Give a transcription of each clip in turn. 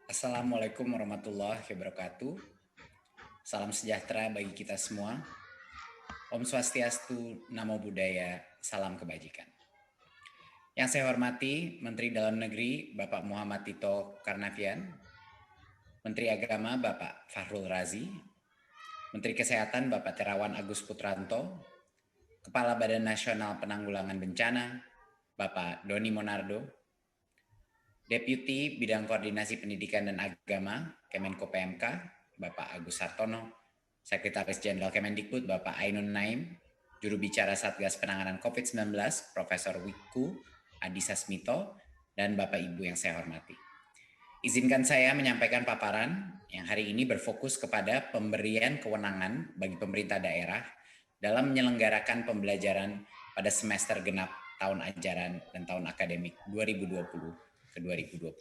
Assalamualaikum warahmatullahi wabarakatuh. Salam sejahtera bagi kita semua. Om Swastiastu, Namo Buddhaya, salam kebajikan. Yang saya hormati Menteri Dalam Negeri Bapak Muhammad Tito Karnavian, Menteri Agama Bapak Fahrul Razi, Menteri Kesehatan Bapak Terawan Agus Putranto, Kepala Badan Nasional Penanggulangan Bencana Bapak Doni Monardo, Deputi Bidang Koordinasi Pendidikan dan Agama Kemenko PMK Bapak Agus Sartono, Sekretaris Jenderal Kemendikbud Bapak Ainun Naim, Juru Bicara Satgas Penanganan COVID-19 Profesor Wiku Adhisa Smito, dan Bapak Ibu yang saya hormati. Izinkan saya menyampaikan paparan yang hari ini berfokus kepada pemberian kewenangan bagi pemerintah daerah dalam menyelenggarakan pembelajaran pada semester genap tahun ajaran dan tahun akademik 2020 ke 2021.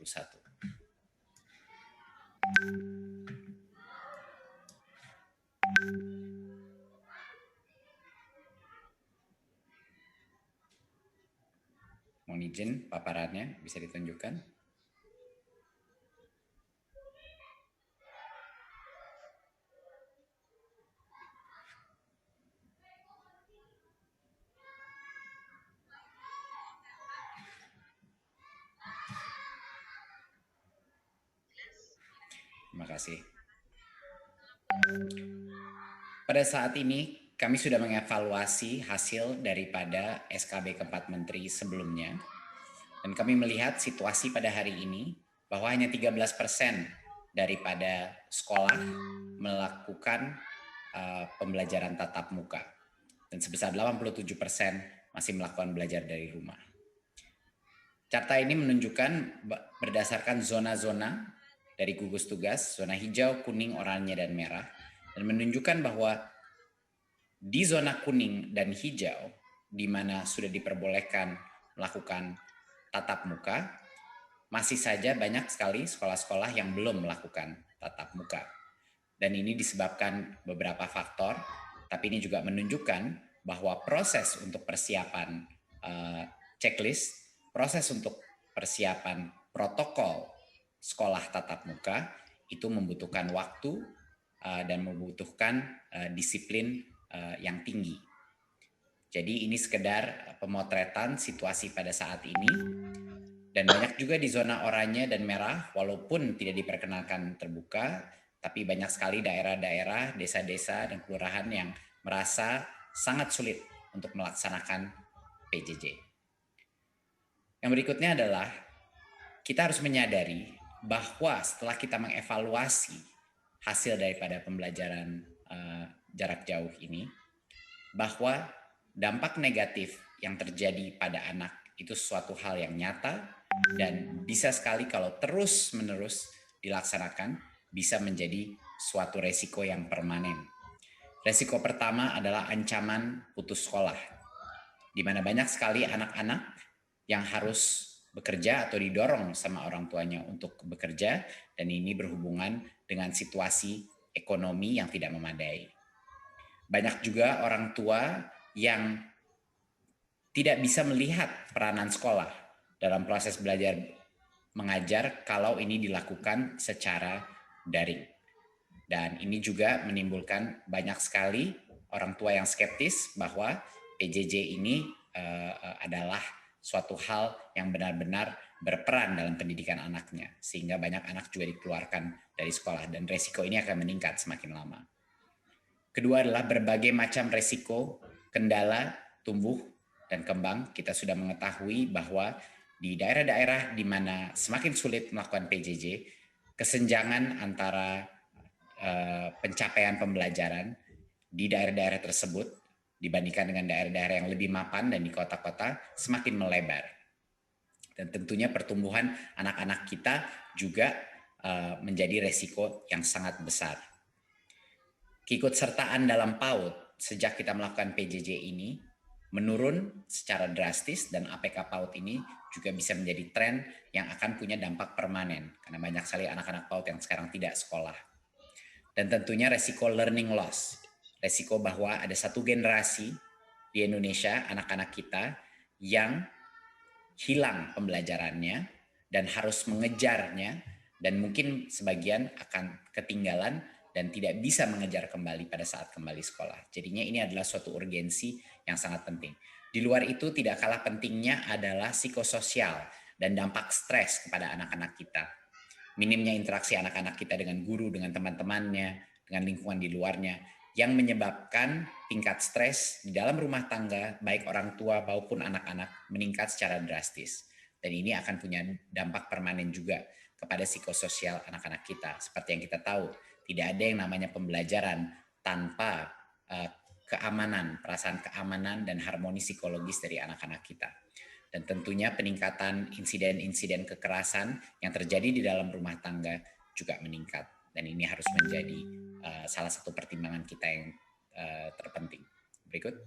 Mohon izin paparannya bisa ditunjukkan. Terima kasih. Pada saat ini kami sudah mengevaluasi hasil daripada SKB keempat menteri sebelumnya, dan kami melihat situasi pada hari ini bahwa hanya 13% daripada sekolah melakukan pembelajaran tatap muka, dan sebesar 87% masih melakukan belajar dari rumah. Carta ini menunjukkan berdasarkan zona-zona dari gugus tugas, zona hijau, kuning, oranye, dan merah, dan menunjukkan bahwa di zona kuning dan hijau, di mana sudah diperbolehkan melakukan tatap muka, masih saja banyak sekali sekolah-sekolah yang belum melakukan tatap muka. Dan ini disebabkan beberapa faktor, tapi ini juga menunjukkan bahwa proses untuk persiapan checklist, proses untuk persiapan protokol sekolah tatap muka itu membutuhkan waktu dan membutuhkan disiplin yang tinggi. Jadi ini sekedar pemotretan situasi pada saat ini, dan banyak juga di zona oranye dan merah walaupun tidak diperkenalkan terbuka, tapi banyak sekali daerah-daerah, desa-desa dan kelurahan yang merasa sangat sulit untuk melaksanakan PJJ. Yang berikutnya adalah kita harus menyadari bahwa setelah kita mengevaluasi hasil daripada pembelajaran jarak jauh ini, bahwa dampak negatif yang terjadi pada anak itu suatu hal yang nyata dan bisa sekali kalau terus-menerus dilaksanakan bisa menjadi suatu resiko yang permanen. Resiko pertama adalah ancaman putus sekolah, di mana banyak sekali anak-anak yang harus bekerja atau didorong sama orang tuanya untuk bekerja, dan ini berhubungan dengan situasi ekonomi yang tidak memadai. Banyak juga orang tua yang tidak bisa melihat peranan sekolah dalam proses belajar mengajar kalau ini dilakukan secara daring. Dan ini juga menimbulkan banyak sekali orang tua yang skeptis bahwa PJJ ini adalah suatu hal yang benar-benar berperan dalam pendidikan anaknya, sehingga banyak anak juga dikeluarkan dari sekolah, dan resiko ini akan meningkat semakin lama. Kedua adalah berbagai macam resiko, kendala, tumbuh, dan kembang. Kita sudah mengetahui bahwa di daerah-daerah di mana semakin sulit melakukan PJJ, kesenjangan antara pencapaian pembelajaran di daerah-daerah tersebut dibandingkan dengan daerah-daerah yang lebih mapan dan di kota-kota semakin melebar. Dan tentunya pertumbuhan anak-anak kita juga menjadi resiko yang sangat besar. Keikutsertaan dalam PAUD sejak kita melakukan PJJ ini menurun secara drastis, dan APK PAUD ini juga bisa menjadi tren yang akan punya dampak permanen karena banyak sekali anak-anak PAUD yang sekarang tidak sekolah. Dan tentunya resiko learning loss, resiko bahwa ada satu generasi di Indonesia, anak-anak kita yang hilang pembelajarannya dan harus mengejarnya dan mungkin sebagian akan ketinggalan dan tidak bisa mengejar kembali pada saat kembali sekolah. Jadinya ini adalah suatu urgensi yang sangat penting. Di luar itu tidak kalah pentingnya adalah psikososial dan dampak stres kepada anak-anak kita. Minimnya interaksi anak-anak kita dengan guru, dengan teman-temannya, dengan lingkungan di luarnya, yang menyebabkan tingkat stres di dalam rumah tangga, baik orang tua maupun anak-anak, meningkat secara drastis. Dan ini akan punya dampak permanen juga kepada psikososial anak-anak kita. Seperti yang kita tahu, tidak ada yang namanya pembelajaran tanpa keamanan, perasaan keamanan dan harmoni psikologis dari anak-anak kita. Dan tentunya peningkatan insiden-insiden kekerasan yang terjadi di dalam rumah tangga juga meningkat. Dan ini harus menjadi salah satu pertimbangan kita yang terpenting. Berikut.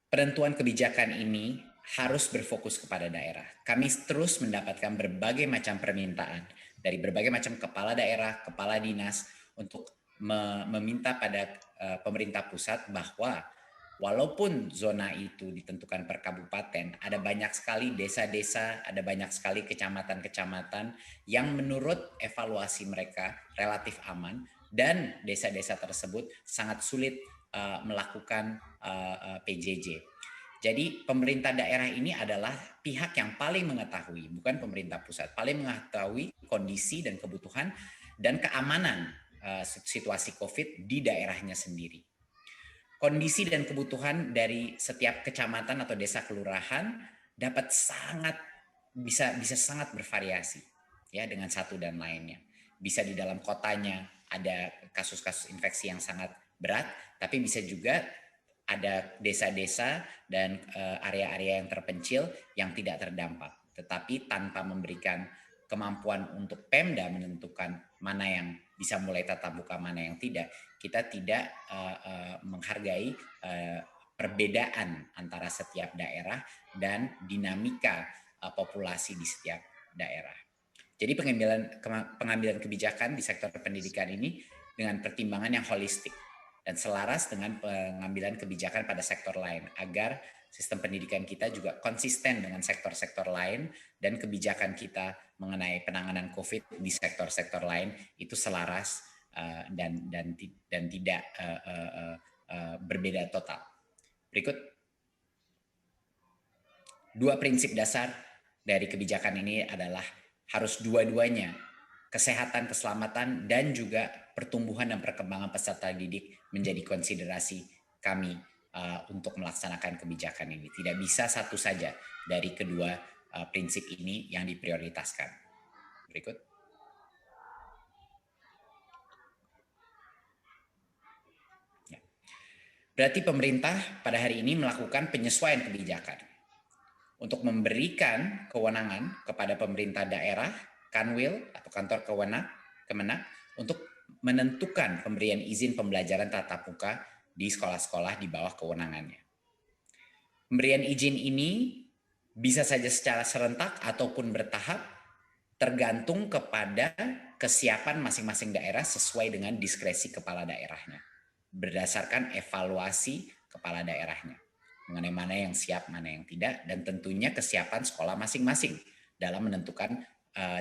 Penentuan kebijakan ini harus berfokus kepada daerah. Kami terus mendapatkan berbagai macam permintaan dari berbagai macam kepala daerah, kepala dinas untuk meminta pada pemerintah pusat bahwa walaupun zona itu ditentukan per kabupaten, ada banyak sekali desa-desa, ada banyak sekali kecamatan-kecamatan yang menurut evaluasi mereka relatif aman dan desa-desa tersebut sangat sulit melakukan PJJ. Jadi pemerintah daerah ini adalah pihak yang paling mengetahui, bukan pemerintah pusat, paling mengetahui kondisi dan kebutuhan dan keamanan situasi COVID di daerahnya sendiri. Kondisi dan kebutuhan dari setiap kecamatan atau desa kelurahan dapat bisa sangat bervariasi ya dengan satu dan lainnya. Bisa di dalam kotanya ada kasus-kasus infeksi yang sangat berat, tapi bisa juga ada desa-desa dan area-area yang terpencil yang tidak terdampak. Tetapi tanpa memberikan kemampuan untuk Pemda menentukan mana yang bisa mulai tatap muka, mana yang tidak, kita tidak menghargai perbedaan antara setiap daerah dan dinamika populasi di setiap daerah. Jadi pengambilan kebijakan di sektor pendidikan ini dengan pertimbangan yang holistik dan selaras dengan pengambilan kebijakan pada sektor lain agar sistem pendidikan kita juga konsisten dengan sektor-sektor lain dan kebijakan kita mengenai penanganan COVID di sektor-sektor lain itu selaras dan tidak berbeda total. Berikut. 2 prinsip dasar dari kebijakan ini adalah harus dua-duanya, kesehatan, keselamatan, dan juga pertumbuhan dan perkembangan peserta didik menjadi konsiderasi kami untuk melaksanakan kebijakan ini. Tidak bisa satu saja dari kedua prinsip ini yang diprioritaskan. Berikut. Ya. Berarti pemerintah pada hari ini melakukan penyesuaian kebijakan untuk memberikan kewenangan kepada pemerintah daerah, Kanwil atau kantor Kemenak untuk menentukan pemberian izin pembelajaran tatap muka di sekolah-sekolah di bawah kewenangannya. Pemberian izin ini bisa saja secara serentak ataupun bertahap, tergantung kepada kesiapan masing-masing daerah sesuai dengan diskresi kepala daerahnya, berdasarkan evaluasi kepala daerahnya, mengenai mana yang siap, mana yang tidak, dan tentunya kesiapan sekolah masing-masing dalam menentukan,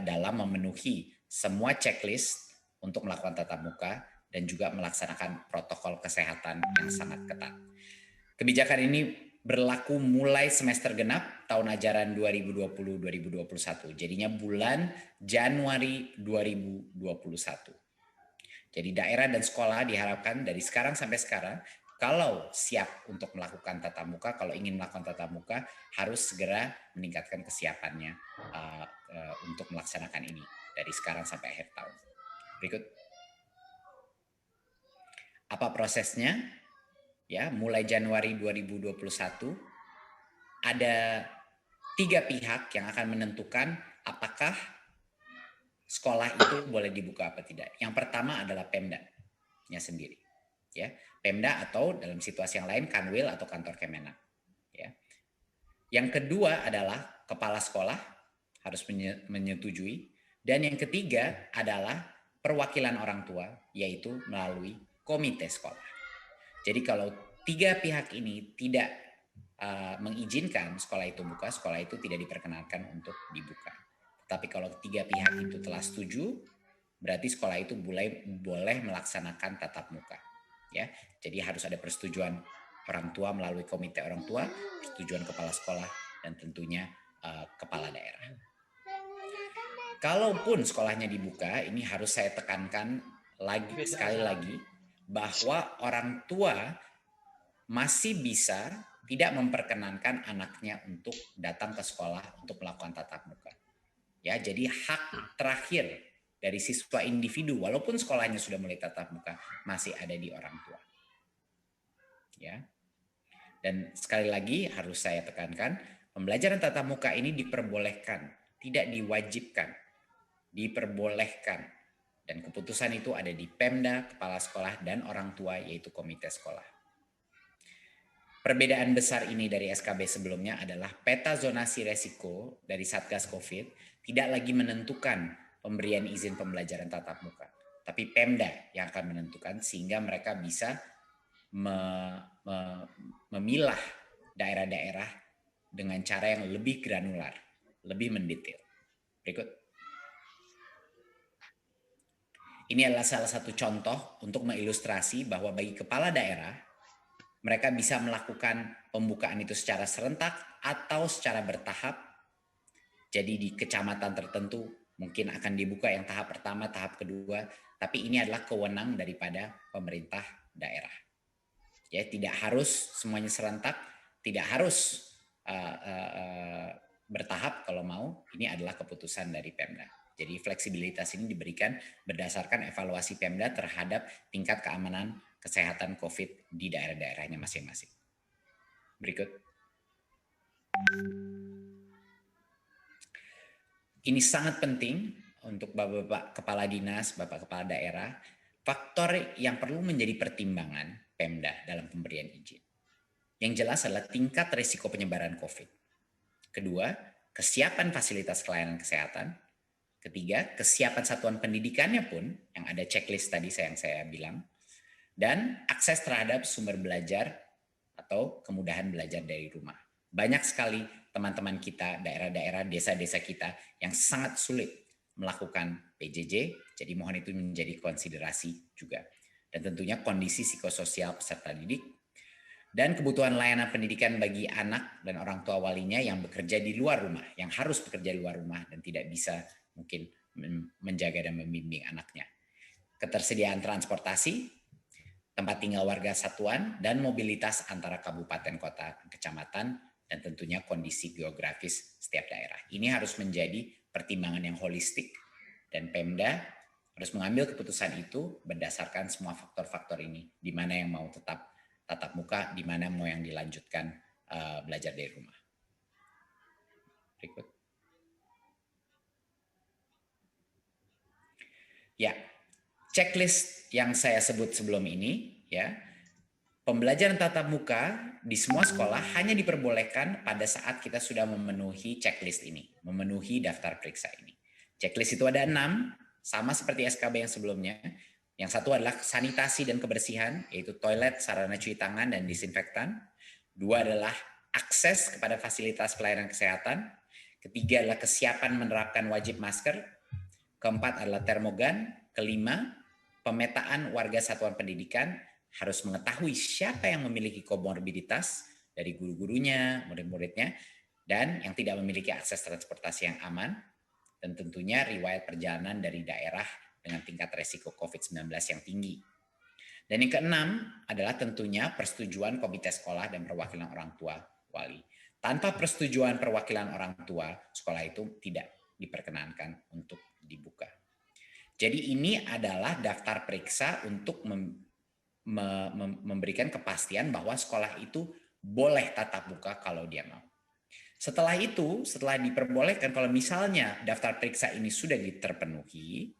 dalam memenuhi semua checklist untuk melakukan tatap muka dan juga melaksanakan protokol kesehatan yang sangat ketat. Kebijakan ini berlaku mulai semester genap tahun ajaran 2020-2021. Jadinya bulan Januari 2021. Jadi daerah dan sekolah diharapkan dari sekarang sampai sekarang, kalau siap untuk melakukan tatap muka, kalau ingin melakukan tatap muka, harus segera meningkatkan kesiapannya untuk melaksanakan ini dari sekarang sampai akhir tahun. Berikut. Apa prosesnya? Ya, mulai Januari 2021 ada 3 pihak yang akan menentukan apakah sekolah itu boleh dibuka apa tidak. Yang pertama adalah Pemda-nya sendiri. Ya, Pemda atau dalam situasi yang lain Kanwil atau kantor Kemenak. Ya. Yang kedua adalah kepala sekolah harus menyetujui, dan yang ketiga adalah perwakilan orang tua, yaitu melalui komite sekolah. Jadi kalau 3 pihak ini tidak mengizinkan sekolah itu buka, sekolah itu tidak diperkenankan untuk dibuka. Tapi kalau tiga pihak itu telah setuju, berarti sekolah itu boleh melaksanakan tatap muka. Ya, jadi harus ada persetujuan orang tua melalui komite orang tua, persetujuan kepala sekolah, dan tentunya kepala daerah. Kalaupun sekolahnya dibuka, ini harus saya tekankan sekali lagi bahwa orang tua masih bisa tidak memperkenankan anaknya untuk datang ke sekolah untuk melakukan tatap muka. Ya, jadi hak terakhir dari siswa individu walaupun sekolahnya sudah mulai tatap muka masih ada di orang tua. Ya. Dan sekali lagi harus saya tekankan, pembelajaran tatap muka ini diperbolehkan, tidak diwajibkan. Diperbolehkan. Dan keputusan itu ada di Pemda, kepala sekolah, dan orang tua, yaitu komite sekolah. Perbedaan besar ini dari SKB sebelumnya adalah peta zonasi resiko dari Satgas COVID tidak lagi menentukan pemberian izin pembelajaran tatap muka, tapi Pemda yang akan menentukan sehingga mereka bisa memilah daerah-daerah dengan cara yang lebih granular, lebih mendetail. Berikut. Ini adalah salah satu contoh untuk mengilustrasi bahwa bagi kepala daerah, mereka bisa melakukan pembukaan itu secara serentak atau secara bertahap. Jadi di kecamatan tertentu mungkin akan dibuka yang tahap pertama, tahap kedua, tapi ini adalah kewenang daripada pemerintah daerah. Ya, tidak harus semuanya serentak, tidak harus bertahap kalau mau. Ini adalah keputusan dari Pemda. Jadi fleksibilitas ini diberikan berdasarkan evaluasi Pemda terhadap tingkat keamanan kesehatan COVID di daerah-daerahnya masing-masing. Berikut. Ini sangat penting untuk Bapak Kepala Dinas, Bapak Kepala Daerah, faktor yang perlu menjadi pertimbangan Pemda dalam pemberian izin. Yang jelas adalah tingkat risiko penyebaran COVID. Kedua, kesiapan fasilitas pelayanan kesehatan. Ketiga, kesiapan satuan pendidikannya pun, yang ada checklist tadi yang saya bilang. Dan akses terhadap sumber belajar atau kemudahan belajar dari rumah. Banyak sekali teman-teman kita, daerah-daerah, desa-desa kita yang sangat sulit melakukan PJJ, jadi mohon itu menjadi konsiderasi juga. Dan tentunya kondisi psikososial peserta didik, dan kebutuhan layanan pendidikan bagi anak dan orang tua walinya yang bekerja di luar rumah, yang harus bekerja di luar rumah dan tidak bisa mungkin menjaga dan membimbing anaknya. Ketersediaan transportasi, tempat tinggal warga satuan, dan mobilitas antara kabupaten, kota, kecamatan, dan tentunya kondisi geografis setiap daerah. Ini harus menjadi pertimbangan yang holistik, dan Pemda harus mengambil keputusan itu berdasarkan semua faktor-faktor ini, di mana yang mau tetap tatap muka, di mana mau yang dilanjutkan belajar dari rumah. Berikut. Ya, checklist yang saya sebut sebelum ini, ya, pembelajaran tatap muka di semua sekolah hanya diperbolehkan pada saat kita sudah memenuhi checklist ini, memenuhi daftar periksa ini. Checklist itu ada 6, sama seperti SKB yang sebelumnya. Yang satu adalah sanitasi dan kebersihan, yaitu toilet, sarana cuci tangan, dan disinfektan. 2 adalah akses kepada fasilitas pelayanan kesehatan. Ketiga adalah kesiapan menerapkan wajib masker. Keempat adalah termogan. Kelima, pemetaan warga satuan pendidikan harus mengetahui siapa yang memiliki komorbiditas dari guru-gurunya, murid-muridnya, dan yang tidak memiliki akses transportasi yang aman, dan tentunya riwayat perjalanan dari daerah dengan tingkat resiko COVID-19 yang tinggi. Dan yang keenam adalah tentunya persetujuan komite sekolah dan perwakilan orang tua wali. Tanpa persetujuan perwakilan orang tua, sekolah itu tidak diperkenankan untuk dibuka. Jadi ini adalah daftar periksa untuk memberikan kepastian bahwa sekolah itu boleh tatap muka kalau dia mau. Setelah itu, setelah diperbolehkan, kalau misalnya daftar periksa ini sudah terpenuhi,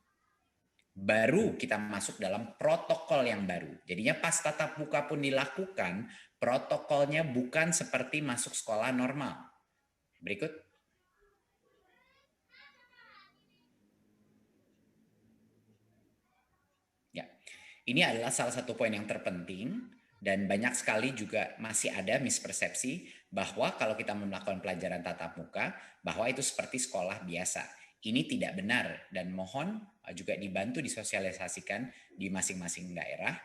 baru kita masuk dalam protokol yang baru. Jadinya pas tatap muka pun dilakukan, protokolnya bukan seperti masuk sekolah normal. Berikut. Ya, ini adalah salah satu poin yang terpenting Dan banyak sekali juga masih ada mispersepsi bahwa kalau kita melakukan pelajaran tatap muka, bahwa itu seperti sekolah biasa. Ini tidak benar dan mohon juga dibantu disosialisasikan di masing-masing daerah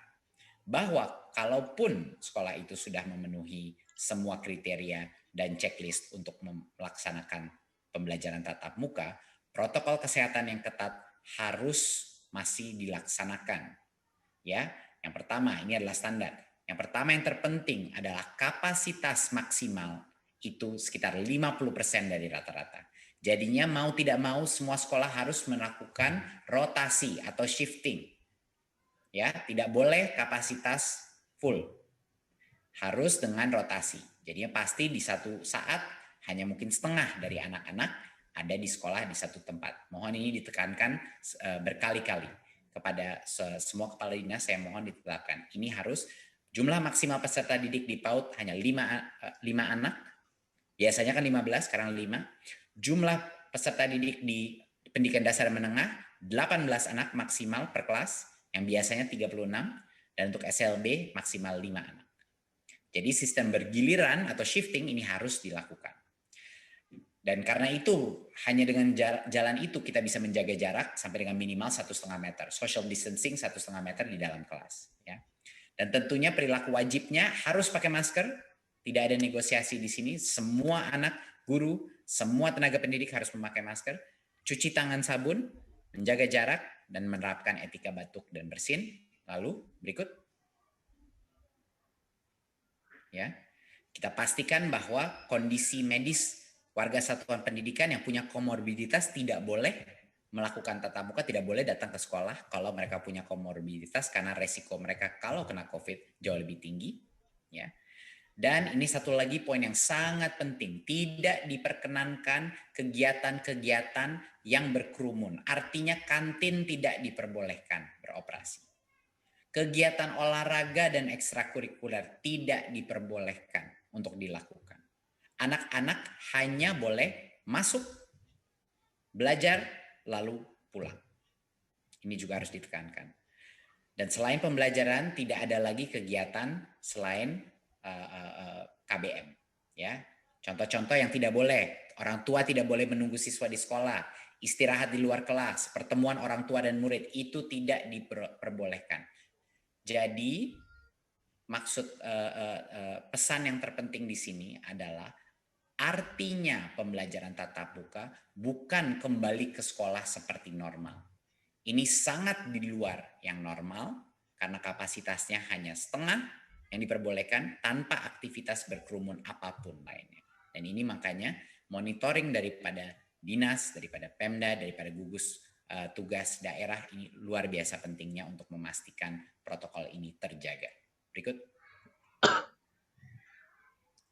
bahwa kalaupun sekolah itu sudah memenuhi semua kriteria dan checklist untuk melaksanakan pembelajaran tatap muka, protokol kesehatan yang ketat harus masih dilaksanakan. Ya, yang pertama ini adalah standar. Yang pertama yang terpenting adalah kapasitas maksimal itu sekitar 50% dari rata-rata. Jadinya mau tidak mau semua sekolah harus melakukan rotasi atau shifting. Ya, tidak boleh kapasitas full. Harus dengan rotasi. Jadinya pasti di satu saat hanya mungkin setengah dari anak-anak ada di sekolah di satu tempat. Mohon ini ditekankan berkali-kali kepada semua kepala dinas, saya mohon ditetapkan. Ini harus jumlah maksimal peserta didik di PAUD hanya 5 anak. Biasanya kan 15, sekarang 5. Jumlah peserta didik di pendidikan dasar menengah 18 anak maksimal per kelas, yang biasanya 36, dan untuk SLB maksimal 5 anak. Jadi sistem bergiliran atau shifting ini harus dilakukan. Dan karena itu, hanya dengan jalan itu kita bisa menjaga jarak sampai dengan minimal 1,5 meter. Social distancing 1,5 meter di dalam kelas. Ya. Dan tentunya perilaku wajibnya harus pakai masker. Tidak ada negosiasi di sini. Semua anak, guru, semua tenaga pendidik harus memakai masker. Cuci tangan sabun, menjaga jarak, dan menerapkan etika batuk dan bersin. Lalu berikut. Ya, kita pastikan bahwa kondisi medis warga satuan pendidikan yang punya komorbiditas tidak boleh melakukan tatap muka, tidak boleh datang ke sekolah kalau mereka punya komorbiditas karena resiko mereka kalau kena COVID jauh lebih tinggi. Ya. Dan ini satu lagi poin yang sangat penting, tidak diperkenankan kegiatan-kegiatan yang berkerumun. Artinya kantin tidak diperbolehkan beroperasi. Kegiatan olahraga dan ekstrakurikuler tidak diperbolehkan untuk dilakukan. Anak-anak hanya boleh masuk, belajar, lalu pulang. Ini juga harus ditekankan. Dan selain pembelajaran, tidak ada lagi kegiatan selain KBM. Ya, contoh-contoh yang tidak boleh: orang tua tidak boleh menunggu siswa di sekolah, istirahat di luar kelas, pertemuan orang tua dan murid itu tidak diperbolehkan. Jadi maksud pesan yang terpenting di sini adalah artinya pembelajaran tatap muka bukan kembali ke sekolah seperti normal. Ini sangat di luar yang normal karena kapasitasnya hanya setengah yang diperbolehkan tanpa aktivitas berkerumun apapun lainnya. Dan ini makanya monitoring daripada dinas, daripada Pemda, daripada gugus tugas daerah ini luar biasa pentingnya untuk memastikan protokol ini terjaga. Berikut.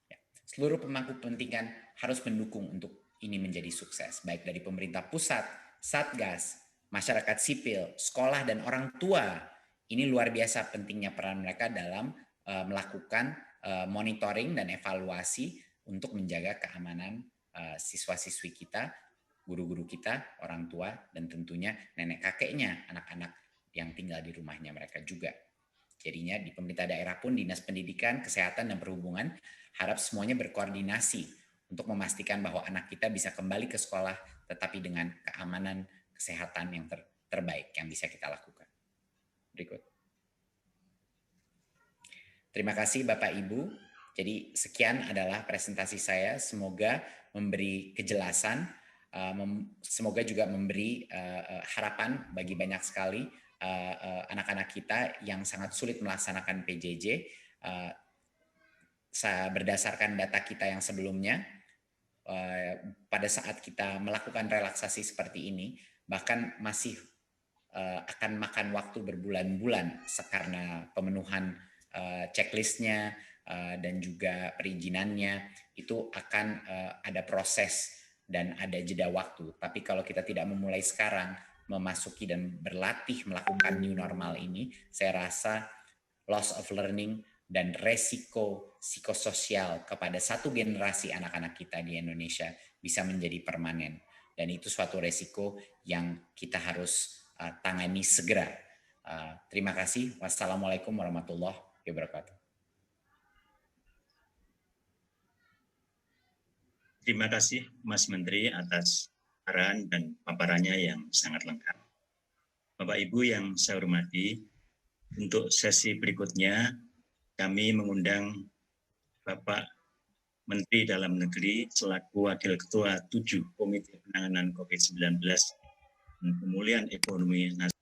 Ya. Seluruh pemangku kepentingan harus mendukung untuk ini menjadi sukses, baik dari pemerintah pusat, Satgas, masyarakat sipil, sekolah, dan orang tua. Ini luar biasa pentingnya peran mereka dalam melakukan monitoring dan evaluasi untuk menjaga keamanan siswa-siswi kita, guru-guru kita, orang tua, dan tentunya nenek kakeknya, anak-anak yang tinggal di rumahnya mereka juga. Jadinya di pemerintah daerah pun, dinas pendidikan, kesehatan, dan perhubungan harap semuanya berkoordinasi untuk memastikan bahwa anak kita bisa kembali ke sekolah tetapi dengan keamanan kesehatan yang terbaik yang bisa kita lakukan. Berikut. Terima kasih Bapak Ibu. Jadi sekian adalah presentasi saya. Semoga memberi kejelasan. Semoga juga memberi harapan bagi banyak sekali anak-anak kita yang sangat sulit melaksanakan PJJ. Berdasarkan data kita yang sebelumnya, pada saat kita melakukan relaksasi seperti ini, bahkan masih akan makan waktu berbulan-bulan karena pemenuhan checklistnya dan juga perizinannya. Itu akan ada proses dan ada jeda waktu. Tapi kalau kita tidak memulai sekarang, memasuki dan berlatih melakukan new normal ini, saya rasa loss of learning dan resiko psikososial kepada satu generasi anak-anak kita di Indonesia bisa menjadi permanen. Dan itu suatu resiko yang kita harus tangani segera. Terima kasih. Wassalamualaikum warahmatullahi wabarakatuh. Terima kasih Mas Menteri atas saran dan paparannya yang sangat lengkap. Bapak Ibu yang saya hormati, untuk sesi berikutnya kami mengundang Bapak Menteri Dalam Negeri selaku Wakil Ketua 7 Komite Penanganan COVID-19 dan Pemulihan Ekonomi Nasional